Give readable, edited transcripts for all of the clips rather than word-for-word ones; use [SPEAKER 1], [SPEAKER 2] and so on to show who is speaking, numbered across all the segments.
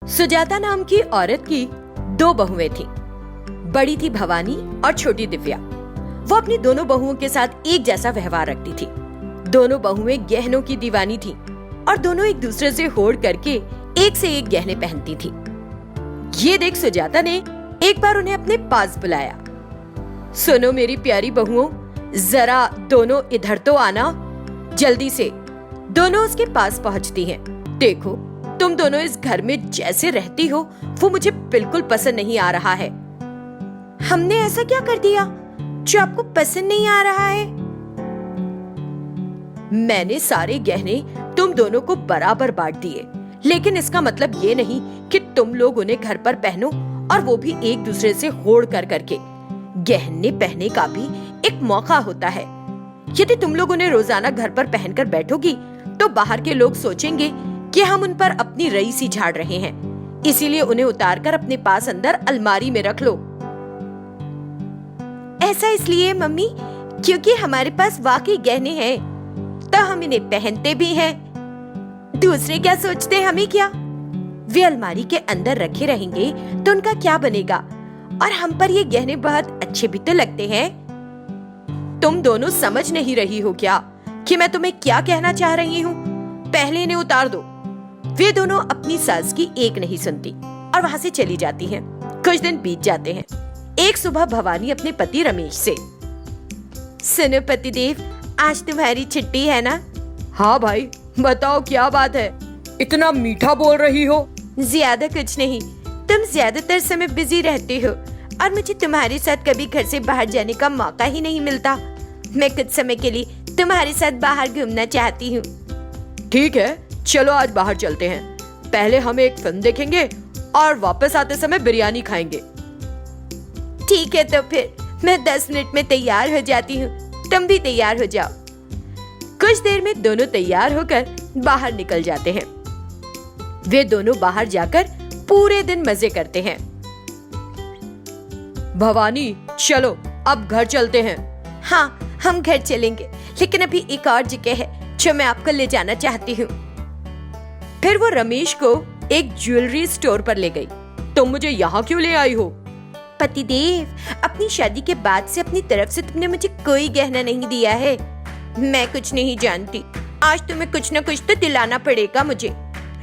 [SPEAKER 1] सुजाता नाम की औरत की 2 बहुएं थीं। बड़ी थी भवानी और छोटी दिव्या। वो अपनी दोनों बहुओं के साथ एक जैसा व्यवहार रखती थी। दोनों बहुएं गहनों की दीवानी थीं और दोनों एक दूसरे से होड़ करके एक से एक गहने पहनती थीं। ये देख सुजाता ने एक बार उन्हें अपने पास बुलाया। सुनो मेरी प्यारी बहुओं, जरा दोनों इधर तो आना, जल्दी से। दोनों उसके पास पहुंचती हैं। देखो, तुम दोनों इस घर में जैसे रहती हो वो मुझे बिल्कुल पसंद नहीं आ रहा है। हमने ऐसा क्या कर दिया जो आपको पसंद नहीं आ रहा है? मैंने सारे गहने तुम दोनों को बराबर बांट दिए, लेकिन इसका मतलब ये नहीं कि तुम लोग उन्हें घर पर पहनो, और वो भी एक दूसरे से होड़ कर करके। गहने पहनने का भी एक मौका होता है। यदि तुम लोग उन्हें रोजाना घर पर पहनकर बैठोगी तो बाहर के लोग सोचेंगे कि हम उन पर अपनी रईसी झाड़ रहे हैं। इसीलिए उन्हें उतारकर अपने पास अंदर अलमारी में रख लो। ऐसा इसलिए मम्मी क्योंकि हमारे पास वाकई गहने हैं, तो हम इन्हें पहनते भी हैं। दूसरे क्या सोचते हैं हमें क्या? वे अलमारी के अंदर रखे रहेंगे तो उनका क्या बनेगा? और हम पर ये गहने बहुत अच्छे भी तो लगते हैं। तुम दोनों समझ नहीं रही हो क्या कि मैं तुम्हें क्या कहना चाह रही हूँ? पहले इन्हें उतार दो। वे दोनों अपनी सास की एक नहीं सुनती और वहाँ से चली जाती हैं। कुछ दिन बीत जाते हैं। एक सुबह भवानी अपने पति रमेश से, सुनो पतिदेव, आज तुम्हारी छुट्टी है ना?
[SPEAKER 2] हाँ भाई, बताओ क्या बात है, इतना मीठा बोल रही हो?
[SPEAKER 1] ज्यादा कुछ नहीं, तुम ज्यादातर समय बिजी रहते हो और मुझे तुम्हारे साथ कभी घर से बाहर जाने का मौका ही नहीं मिलता। मैं कुछ समय के लिए तुम्हारे साथ बाहर घूमना चाहती हूँ।
[SPEAKER 2] ठीक है, चलो आज बाहर चलते हैं। पहले हम एक फिल्म देखेंगे और वापस आते समय बिरयानी खाएंगे।
[SPEAKER 1] ठीक है, तो फिर मैं 10 मिनट में तैयार हो जाती हूँ, तुम भी तैयार हो जाओ। कुछ देर में दोनों तैयार होकर बाहर निकल जाते हैं। वे दोनों बाहर जाकर पूरे दिन मजे करते हैं।
[SPEAKER 2] भवानी, चलो अब घर चलते हैं।
[SPEAKER 1] हाँ, हम घर चलेंगे, लेकिन अभी एक और जगह है जो मैं आपको ले जाना चाहती हूँ।
[SPEAKER 2] फिर वो रमेश को एक ज्वेलरी स्टोर पर ले गई। तुम मुझे यहाँ क्यों ले आई हो?
[SPEAKER 1] पतिदेव, अपनी शादी के बाद से अपनी तरफ से तुमने मुझे कोई गहना नहीं दिया है। मैं कुछ नहीं जानती, आज तुम्हें कुछ न कुछ तो दिलाना पड़ेगा मुझे।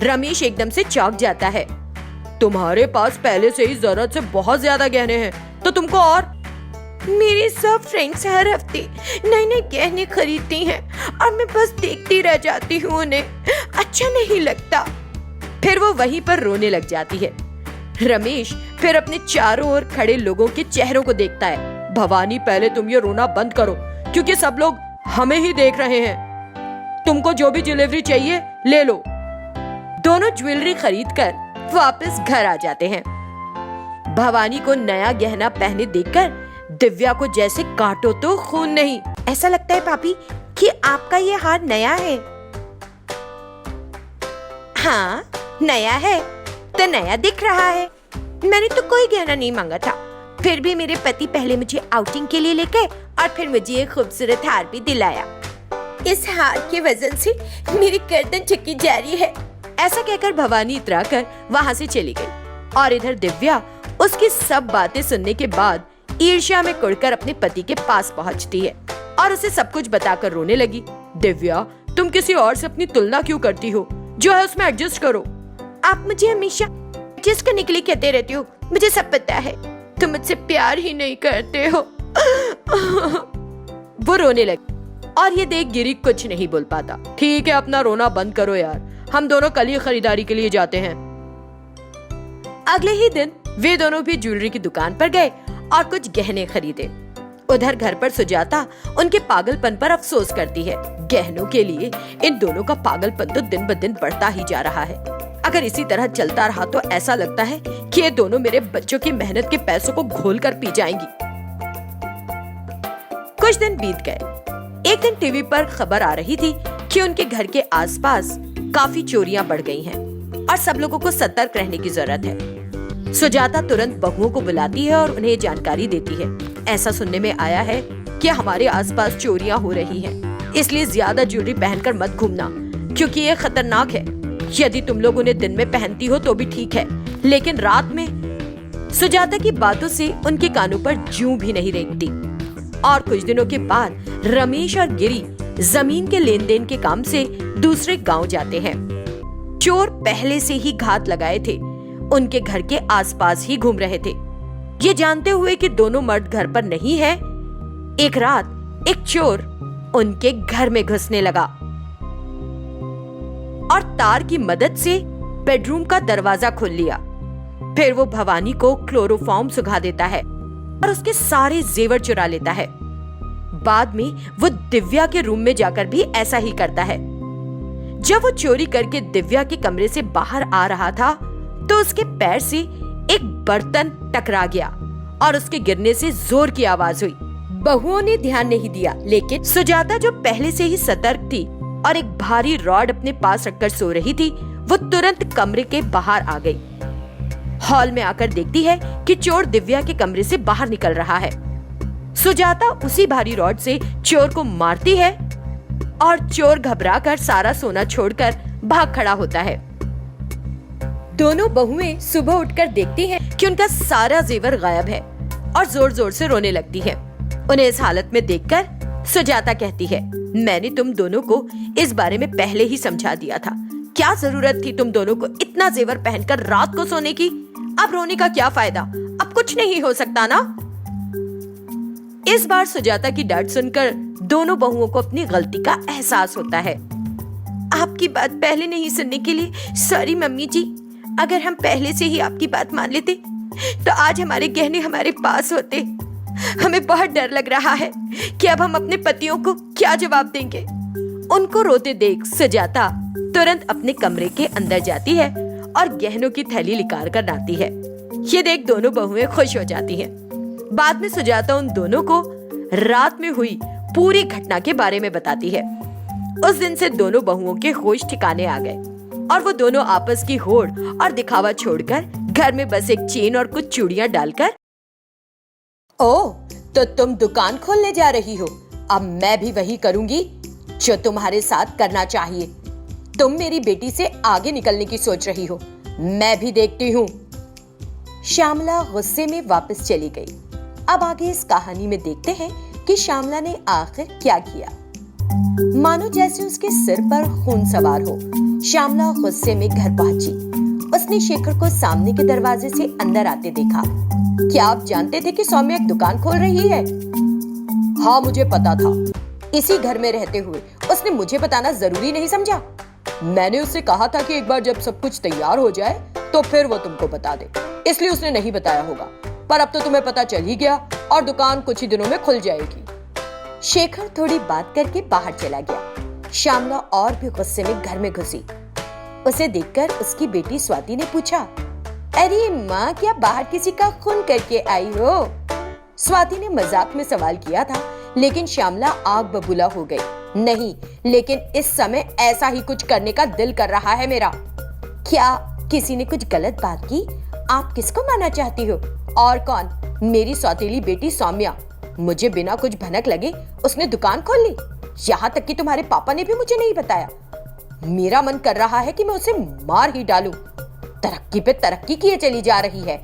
[SPEAKER 2] रमेश एकदम से चौंक जाता है। तुम्हारे पास पहले से ही जरूरत से बहुत ज्यादा गहने हैं, तो तुमको और?
[SPEAKER 1] मेरे सब फ्रेंड्स हर हफ्ते नए नए गहने खरीदती हैं और मैं बस देखती रह जाती हूँ उन्हें, अच्छा नहीं लगता।
[SPEAKER 2] फिर वो वहीं पर रोने लग जाती है। रमेश फिर अपने चारों ओर खड़े लोगों के चेहरों को देखता है। भवानी, पहले तुम ये रोना बंद करो, क्योंकि सब लोग हमें ही देख रहे हैं। तुमको जो भी ज्वेलरी चाहिए ले लो।
[SPEAKER 1] दोनों ज्वेलरी खरीदकर वापस घर आ जाते हैं। भवानी को नया गहना पहने देखकर दिव्या को जैसे काटो तो खून नहीं। ऐसा लगता है भाभी कि आपका ये हार नया है। हाँ, नया है तो नया दिख रहा है। मैंने तो कोई गहना नहीं मांगा था, फिर भी मेरे पति पहले मुझे आउटिंग के लिए लेके और फिर मुझे एक खूबसूरत हार भी दिलाया। इस हार की वजह से मेरी गर्दन झुकी जा रही है। ऐसा कहकर भवानी इतराकर वहाँ से चली गई और इधर दिव्या उसकी सब बातें सुनने के बाद ईर्ष्या में कुढ़कर अपने पति के पास पहुँचती है और उसे सब कुछ बताकर रोने लगी।
[SPEAKER 2] दिव्या, तुम किसी और से अपनी तुलना क्यों करती हो? जो है उसमें एडजस्ट करो।
[SPEAKER 1] आप मुझे हमेशा एडजस्ट करने के लिए कहते रहते हो, मुझे सब पता है। तुम मुझसे प्यार ही नहीं करते हो।
[SPEAKER 2] वो रोने लगी और ये देख गिरी कुछ नहीं बोल पाता। ठीक है, अपना रोना बंद करो यार, हम दोनों कल ही खरीदारी के लिए जाते हैं।
[SPEAKER 1] अगले ही दिन वे दोनों भी ज्वेलरी की दुकान पर गए और कुछ गहने खरीदे। उधर घर पर सुजाता उनके पागलपन पर अफसोस करती है। गहनों के लिए इन दोनों का पागलपन तो दिन ब दिन बढ़ता ही जा रहा है। अगर इसी तरह चलता रहा तो ऐसा लगता है कि ये दोनों मेरे बच्चों की मेहनत के पैसों को घोल कर पी जाएंगी। कुछ दिन बीत गए। एक दिन टीवी पर खबर आ रही थी कि उनके घर के आसपास काफी चोरियां बढ़ गई हैं और सब लोगों को सतर्क रहने की जरूरत है। सुजाता तुरंत बहुओं को बुलाती है और उन्हें जानकारी देती है। ऐसा सुनने में आया है कि हमारे आसपास चोरियां हो रही हैं, इसलिए ज्यादा ज्वेलरी पहनकर मत घूमना, क्योंकि ये खतरनाक है।
[SPEAKER 2] यदि तुम लोग उन्हें दिन में पहनती हो तो भी ठीक है, लेकिन रात में। सुजाता की बातों से उनके कानों पर जूं भी नहीं रेंगती। और कुछ दिनों के बाद रमेश और गिरी जमीन के लेन देन के काम से दूसरे गांव जाते हैं। चोर पहले से ही घात लगाए थे, उनके घर के आसपास ही घूम रहे थे। ये जानते हुए कि दोनों मर्द घर पर नहीं है, एक रात एक चोर उनके घर में घुसने लगा और तार की मदद से बेडरूम का दरवाजा खोल लिया। फिर वो भवानी को क्लोरोफॉर्म सुखा देता है और उसके सारे जेवर चुरा लेता है। बाद में वो दिव्या के रूम में जाकर भी ऐसा ही करता है। जब वो चोरी करके दिव्या के कमरे से बाहर आ रहा था तो उसके पैर से एक बर्तन टकरा गया और उसके गिरने से जोर की आवाज हुई। बहुओं ने ध्यान नहीं दिया, लेकिन सुजाता जो पहले से ही सतर्क थी और एक भारी रॉड अपने पास रखकर सो रही थी, वो तुरंत कमरे के बाहर आ गई। हॉल में आकर देखती है कि चोर दिव्या के कमरे से बाहर निकल रहा है। सुजाता उसी भारी रॉड से चोर को मारती है और चोर घबराकर सारा सोना छोड़कर भाग खड़ा होता है। दोनों बहुएं सुबह उठकर देखती हैं कि उनका सारा जेवर गायब है और जोर जोर से रोने लगती है। उन्हें इस हालत में देखकर सुजाता कहती है, मैंने तुम दोनों को इस बारे में पहले ही समझा दिया था। क्या जरूरत थी तुम दोनों को इतना जेवर पहनकर रात को सोने की? अब रोने का क्या फायदा, अब कुछ नहीं हो सकता ना। इस बार सुजाता की डांट सुनकर दोनों बहुओं को अपनी गलती का एहसास होता है। आपकी बात पहले नहीं सुनने के लिए सॉरी मम्मी जी। अगर हम पहले से ही आपकी बात मान लेते तो आज हमारे गहने हमारे पास होते। हमें बहुत डर लग रहा है कि अब हम अपने पतियों को क्या जवाब देंगे। उनको रोते देख सुजाता तुरंत अपने कमरे के अंदर जाती है और गहनों की थैली निकाल कर लाती है। ये देख दोनों बहुएं खुश हो जाती हैं। बाद में सुजाता उन दोनों को रात में हुई पूरी घटना के बारे में बताती है। उस दिन से दोनों बहुओं के होश ठिकाने आ गए और वो दोनों आपस की होड़ और दिखावा छोड़कर घर में बस एक चेन और कुछ चूड़ियां डालकर, ओह तो तुम दुकान खोलने जा रही हो? अब मैं भी वही करूंगी जो तुम्हारे साथ करना चाहिए। तुम मेरी बेटी से आगे निकलने की सोच रही हो, मैं भी देखती हूँ। श्यामला गुस्से में वापस चली गई। अब आगे इस कहानी में देखते हैं कि श्यामला ने आखिर क्या किया। मानो जैसे उसके सिर पर खून सवार हो, श्यामला गुस्से में घर पहुंची। उसने शेखर को सामने के दरवाजे से अंदर आते देखा। क्या आप जानते थे कि सौम्या एक दुकान खोल रही है? हाँ मुझे पता था। इसी घर में रहते हुए उसने मुझे बताना जरूरी नहीं समझा? मैंने उससे कहा था कि एक बार जब सब कुछ तैयार हो जाए तो फिर वो तुमको बता दे, इसलिए उसने नहीं बताया होगा। पर अब तो तुम्हें पता चल ही गया और दुकान कुछ ही दिनों में खुल जाएगी। शेखर थोड़ी बात करके बाहर चला गया। श्यामला और भी गुस्से में घर में घुसी। उसे देखकर उसकी बेटी स्वाति ने पूछा, अरे माँ क्या बाहर किसी का खून करके आई हो? स्वाति ने मजाक में सवाल किया था, लेकिन श्यामला आग बबूला हो गई। नहीं, लेकिन इस समय ऐसा ही कुछ करने का दिल कर रहा है मेरा। क्या किसी ने कुछ गलत बात की? आप किसको मारना चाहती हो? और कौन? मेरी सौतेली बेटी सौम्या। मुझे बिना कुछ भनक लगे उसने दुकान खोल ली। यहाँ तक कि तुम्हारे पापा ने भी मुझे नहीं बताया। मेरा मन कर रहा है कि मैं उसे मार ही डालूं। तरक्की पे तरक्की किए चली जा रही है।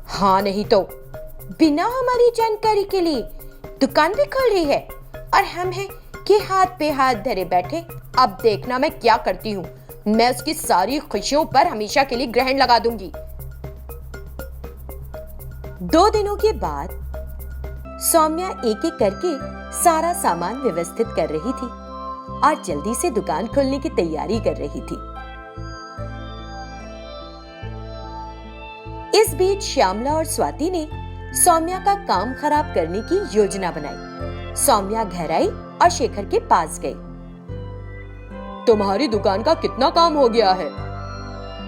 [SPEAKER 2] हाँ नहीं तो बिना हमारी जानकारी के लिए दुकान भी खोल रही है और हम हैं कि हाथ पे हाथ धरे बैठे। अब देखना मैं क्या करती हूँ। मैं उसकी सारी खुशियों पर हमेशा के लिए ग्रहण लगा दूंगी। 2 दिनों के बाद सौम्या एक एक करके सारा सामान व्यवस्थित कर रही थी और जल्दी से दुकान खोलने की तैयारी कर रही थी। इस बीच श्यामला और स्वाति ने सौम्या का काम खराब करने की योजना बनाई। सौम्या घर आई और शेखर के पास गई। तुम्हारी दुकान का कितना काम हो गया है?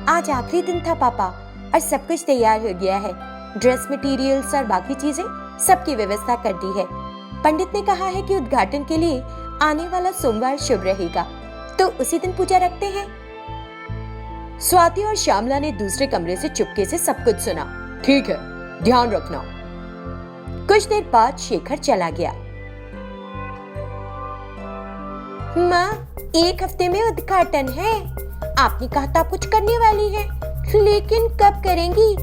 [SPEAKER 2] आज आखिरी दिन था पापा और सब कुछ तैयार हो गया है। ड्रेस मटेरियल्स और बाकी चीजें सबकी व्यवस्था कर दी है। पंडित ने कहा है कि उद्घाटन के लिए आने वाला सोमवार शुभ रहेगा, तो उसी दिन पूजा रखते हैं। स्वाति और श्यामला ने दूसरे कमरे से चुपके से सब कुछ सुना। ठीक है, ध्यान रखना। कुछ देर बाद शेखर चला गया। माँ, 1 हफ्ते में उद्घाटन है।
[SPEAKER 3] आपने कहा था कुछ करने वाली है, लेकिन कब करेंगी?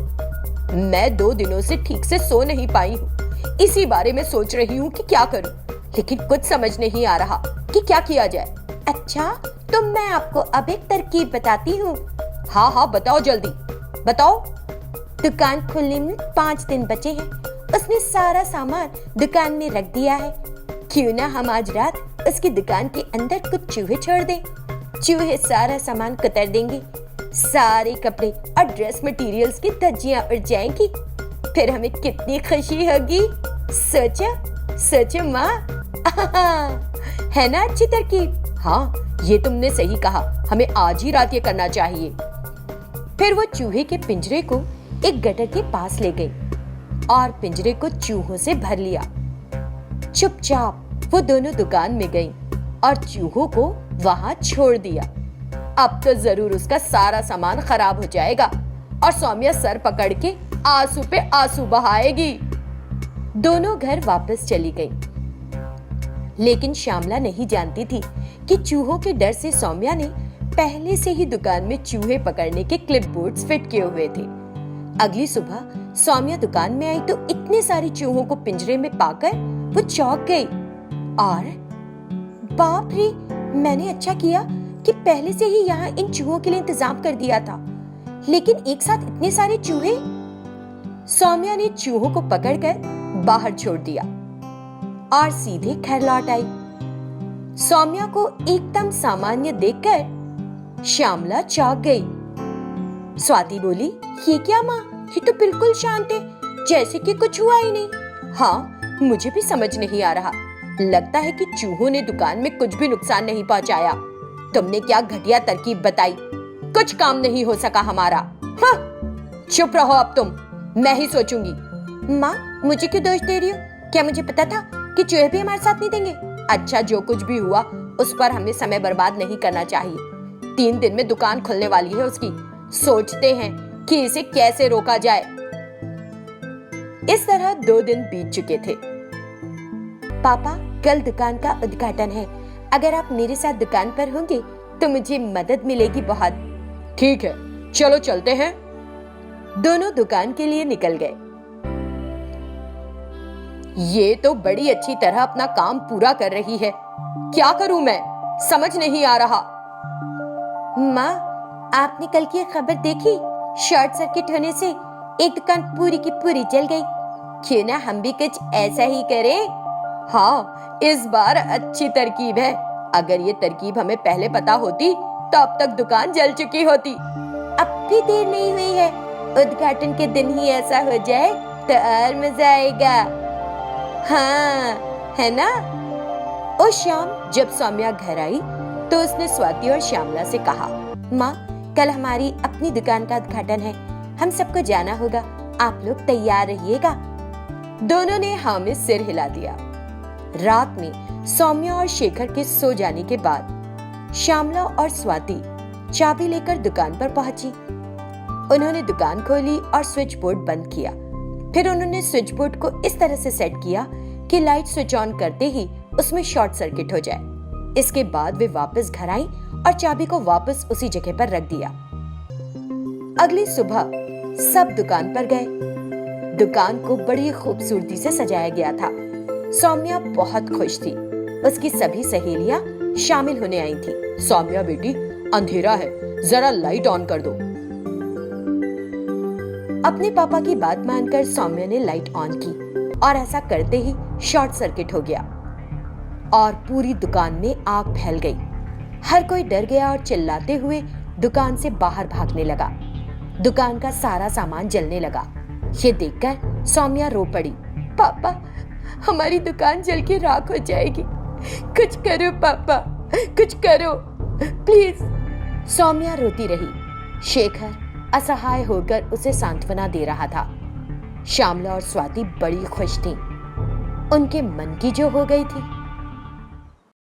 [SPEAKER 2] मैं 2 दिनों से ठीक से सो नहीं पाई हूँ। इसी बारे में सोच रही हूँ कि क्या करूँ, लेकिन कुछ समझ नहीं आ रहा कि क्या किया जाए।
[SPEAKER 3] अच्छा, तो मैं आपको अब एक तरकीब बताती हूँ।
[SPEAKER 2] हाँ हाँ, बताओ, जल्दी बताओ।
[SPEAKER 3] दुकान खुलने में 5 दिन बचे हैं। उसने सारा सामान दुकान में रख दिया है। क्यों ना हम आज रात उसकी दुकान के अंदर कुछ चूहे छोड़ दें। चूहे सारा सामान कुतर देंगे, सारे कपड़े और ड्रेस मटेरियल्स की धज्जियां उड़ जाएंगी। फिर हमें कितनी खुशी होगी। सोचो सोचो माँ। है ना अच्छी तरकीब?
[SPEAKER 2] हाँ, ये तुमने सही कहा। हमें आज ही रात ये करना चाहिए।
[SPEAKER 3] फिर वो चूहे के पिंजरे को एक गटर के पास ले गई और पिंजरे को चूहों से भर लिया। चुपचाप वो दोनों दुकान में गईं और चूहों को वहां छोड़ दिया।
[SPEAKER 2] अब तो जरूर उसका सारा सामान खराब हो जाएगा और सौम्या सर पकड़ के आंसू पे आंसू बहाएगी।
[SPEAKER 3] दोनों घर वापस चली गई, लेकिन श्यामला नहीं जानती थी कि चूहों के डर से सौम्या ने पहले से ही दुकान में चूहे पकड़ने के क्लिपबोर्ड्स फिट किए हुए थे। अगली सुबह सौम्या दुकान में आई तो इतने सारे चूहों को पिंजरे में पाकर वो चौंक गई और बाप रे, मैंने अच्छा किया कि पहले से ही यहाँ इन चूहों के लिए इंतजाम कर दिया था, लेकिन एक साथ इतने सारे चूहे। सौम्या ने चूहों को पकड़कर बाहर छोड़ दिया और सीधे घर लौट आई। सौम्या को एकदम सामान्य देखकर श्यामला चौंक गई। स्वाति बोली, ये क्या माँ, ये तो बिल्कुल शांत है, जैसे कि कुछ हुआ ही नहीं।
[SPEAKER 2] हाँ, मुझे भी समझ नहीं आ रहा। लगता है कि चूहों ने दुकान में कुछ भी नुकसान नहीं पहुंचाया। तुमने क्या घटिया तरकीब बताई, कुछ काम नहीं हो सका हमारा। हाँ, चुप रहो अब तुम, मैं ही सोचूंगी।
[SPEAKER 3] माँ, मुझे क्यों दोष दे रही हो? क्या मुझे पता था कि चूहे भी हमारे साथ नहीं देंगे?
[SPEAKER 2] अच्छा, जो कुछ भी हुआ उस पर हमें समय बर्बाद नहीं करना चाहिए। 3 दिन में दुकान खुलने वाली है उसकी। सोचते हैं कि इसे कैसे रोका जाए।
[SPEAKER 3] इस तरह 2 दिन बीत चुके थे। पापा, कल दुकान का उद्घाटन है। अगर आप मेरे साथ दुकान पर होंगे तो मुझे मदद मिलेगी बहुत।
[SPEAKER 2] ठीक है, चलो चलते हैं।
[SPEAKER 3] दोनों दुकान के लिए निकल गए।
[SPEAKER 2] ये तो बड़ी अच्छी तरह अपना काम पूरा कर रही है। क्या करूं मैं, समझ नहीं आ रहा।
[SPEAKER 3] माँ, आपने कल की खबर देखी? शॉर्ट सर्किट होने से एक दुकान पूरी की पूरी जल गई। क्यों ना हम भी कुछ ऐसा ही करें?
[SPEAKER 2] हाँ, इस बार अच्छी तरकीब है। अगर ये तरकीब हमें पहले पता होती तो अब तक दुकान जल चुकी होती।
[SPEAKER 3] अब भी देर नहीं हुई है। उद्घाटन के दिन ही ऐसा हो जाए तो और मजा आएगा। हाँ, है ना? ओ शाम जब सौम्या घर आई तो उसने स्वाति और श्यामला से कहा, माँ, कल हमारी अपनी दुकान का उद्घाटन है। हम सबको जाना होगा। आप लोग तैयार रहिएगा।
[SPEAKER 2] दोनों ने हाँ में सिर हिला दिया।
[SPEAKER 3] रात में सौम्या और शेखर के सो जाने के बाद श्यामला और स्वाति चाबी लेकर दुकान पर पहुंची। उन्होंने दुकान खोली और स्विच बोर्ड बंद किया। फिर उन्होंने स्विच बोर्ड को इस तरह से सेट किया कि लाइट स्विच ऑन करते ही उसमें शॉर्ट सर्किट हो जाए। इसके बाद वे वापस घर आई और चाबी को वापस उसी जगह पर रख दिया। अगली सुबह सब दुकान पर गए। दुकान को बड़ी खूबसूरती से सजाया गया था। सौम्या बहुत खुश थी। उसकी सभी सहेलियां शामिल होने आई थी।
[SPEAKER 2] सौम्या बेटी, अंधेरा है, जरा लाइट ऑन कर दो।
[SPEAKER 3] अपने पापा की बात मानकर सौम्या ने लाइट ऑन की और ऐसा करते ही शॉर्ट सर्किट हो गया और पूरी दुकान में आग फैल गई। हर कोई डर गया और चिल्लाते हुए दुकान से बाहर भागने लगा। दुकान का सारा सामान जलने लगा। ये देखकर सौम्या रो पड़ी। पापा, हमारी दुकान जल के राख हो जाएगी। कुछ करो पापा, कुछ करो प्लीज। सौम्या रोती रही। शेखर असहाय होकर उसे सांत्वना दे रहा था। श्यामला और स्वाति बड़ी खुश थी। उनके मन की जो हो गई थी